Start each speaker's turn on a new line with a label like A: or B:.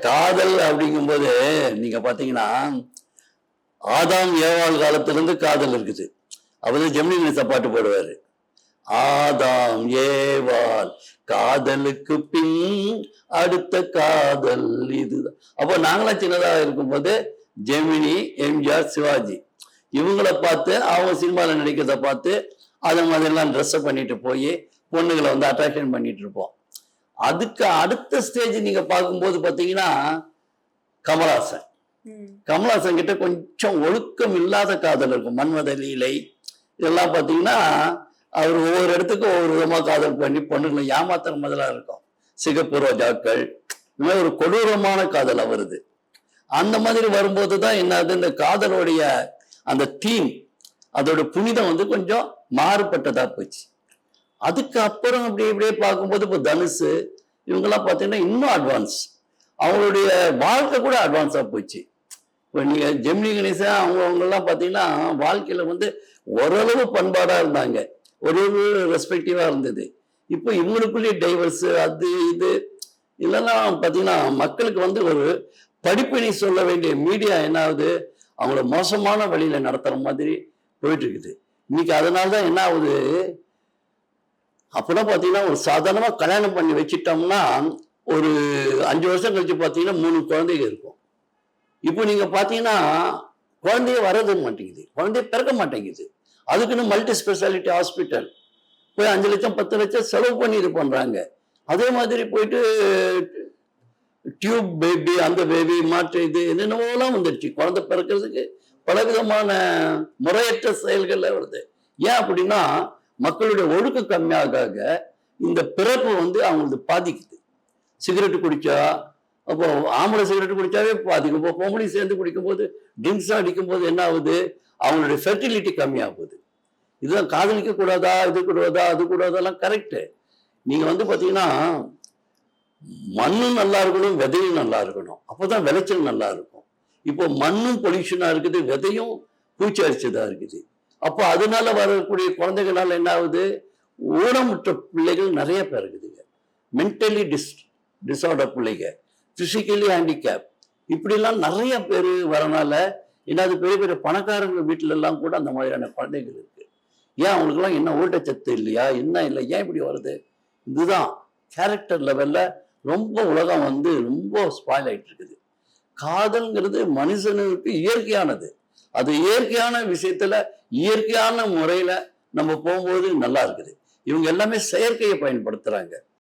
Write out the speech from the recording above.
A: காதல் அப்படிங்கும்போது நீங்க பாத்தீங்கன்னா ஆதாம் ஏவாள் காலத்திலிருந்து காதல் இருக்குது. அவர் ஜெமினி கணேசன் பாட்டு பாடுவாரு, ஆதாம் ஏவாள் காதலுக்கு பின் அடுத்த காதல் இதுதான். அப்போ நாங்களாம் சின்னதாக இருக்கும்போது ஜெமினி, எம்ஜிஆர், சிவாஜி இவங்களை பார்த்து அவங்க சினிமாவில் நடிக்கிறத பார்த்து அதை மாதிரிலாம் ட்ரெஸ்ஸை பண்ணிட்டு போய் பொண்ணுகளை வந்து அட்ராக்ஷன் பண்ணிட்டு இருப்போம். அதுக்கு அடுத்த ஸ்டேஜ் நீங்க பார்க்கும்போது பார்த்தீங்கன்னா கமல்ஹாசன். கமல்ஹாசன் கிட்ட கொஞ்சம் ஒழுக்கம் இல்லாத காதல் இருக்கும். மன்மத லீலை இதெல்லாம் பார்த்தீங்கன்னா அவர் ஒவ்வொரு இடத்துக்கும் ஒவ்வொரு விதமாக காதல் பண்ணி பொண்ணுங்களை ஏமாத்துற மாதிரிலாம் இருக்கும். சிகப்பு ரோஜாக்கள், இந்த மாதிரி ஒரு கொடூரமான காதல் வருது. அந்த மாதிரி வரும்போது தான் என்னது, இந்த காதலுடைய அந்த தீம், அதோட புனிதம் வந்து கொஞ்சம் மாறுபட்டதா போச்சு. அதுக்கு அப்புறம் இப்படியே பார்க்கும்போது இப்போ தனுஷ் இவங்கெல்லாம் பார்த்தீங்கன்னா இன்னும் அட்வான்ஸ், அவங்களுடைய வாழ்க்கை கூட அட்வான்ஸாக போச்சு. இப்போ நீங்கள் ஜெமினி கணேசன் அவங்கெல்லாம் பார்த்தீங்கன்னா வாழ்க்கையில் வந்து ஓரளவு பண்பாடாக இருந்தாங்க, ஒரு ரெஸ்பெக்டிவாக இருந்தது. இப்போ இவங்களுக்குள்ளேயே டைவர்ஸு அது இது இல்லைலாம் பார்த்தீங்கன்னா மக்களுக்கு வந்து ஒரு படிப்பினை சொல்ல வேண்டிய மீடியா என்ன ஆகுது, அவங்கள மோசமான வழியில் நடத்துகிற மாதிரி போயிட்டு இருக்குது இன்னைக்கு. அதனால தான் என்ன ஆகுது, அப்போதான் பார்த்தீங்கன்னா ஒரு சாதாரணமாக கல்யாணம் பண்ணி வச்சுட்டோம்னா ஒரு 5 வருஷம் கழிச்சு பார்த்தீங்கன்னா 3 குழந்தைங்க இருக்கும். இப்போ நீங்கள் பார்த்தீங்கன்னா குழந்தைய வரது மாட்டேங்குது, குழந்தைய பிறக்க மாட்டேங்குது. அதுக்குன்னு மல்டி ஸ்பெஷாலிட்டி ஹாஸ்பிட்டல் போய் 5 லட்சம் 10 லட்சம் செலவு பண்ணி இது பண்ணுறாங்க. அதே மாதிரி போயிட்டு டியூப் பேபி, அந்த பேபி மாற்று இது என்னென்னவோலாம் வந்துடுச்சு. குழந்தை பிறக்கிறதுக்கு பலவிதமான முறையற்ற செயல்கள் வருது. ஏன் அப்படின்னா மக்களுடைய ஒழுக்கம் கம்மியாக இந்த பிறப்பு வந்து அவங்களுக்கு பாதிக்குது. சிகரெட்டு குடிச்சா, அப்போ ஆம்பளை சிகரெட்டு குடிச்சாவே பாதிக்கும். இப்போ பொம்பளை சேர்ந்து குடிக்கும்போது, ட்ரிங்க்ஸாக அடிக்கும்போது என்ன ஆகுது, அவங்களுடைய ஃபெர்டிலிட்டி கம்மியாகுது. இதுதான் காதலிக்க கூடாதா, இது கூடாதா, அது கூடாதெல்லாம் கரெக்டு. நீங்கள் வந்து பார்த்தீங்கன்னா மண்ணும் நல்லா இருக்கணும், விதையும் நல்லா இருக்கணும், அப்போதான் விளைச்சல் நல்லா இருக்கும். இப்போ மண்ணும் பொல்யூஷனாக இருக்குது, விதையும் பூச்சி அரிச்சதாக இருக்குது. அப்போ அதனால வரக்கூடிய குழந்தைகளால் என்ன ஆகுது, ஊனமுற்ற பிள்ளைகள் நிறைய பேர் இருக்குதுங்க. மென்டலி டிஸார்டர் பிள்ளைங்க, பிசிக்கலி ஹேண்டிகேப், இப்படிலாம் நிறைய பேர் வரனால என்னது பெரிய பெரிய பணக்காரங்க வீட்டில எல்லாம் கூட அந்த மாதிரியான குழந்தைகள் இருக்கு. ஏன் அவங்களுக்குலாம் என்ன ஊட்டச்சத்து இல்லையா, என்ன இல்லை, ஏன் இப்படி வருது? இதுதான் கேரக்டர் லெவல்ல ரொம்ப உலகம் வந்து ரொம்ப ஸ்பாயில் ஆயிட்டு இருக்குது. காதல்ங்கிறது மனுஷனுக்கு இயற்கையானது. அது இயற்கையான விஷயத்துல இயற்கையான முறையில நம்ம போகும்போது நல்லா இருக்குது. இவங்க எல்லாமே செயற்கையை பயன்படுத்துறாங்க.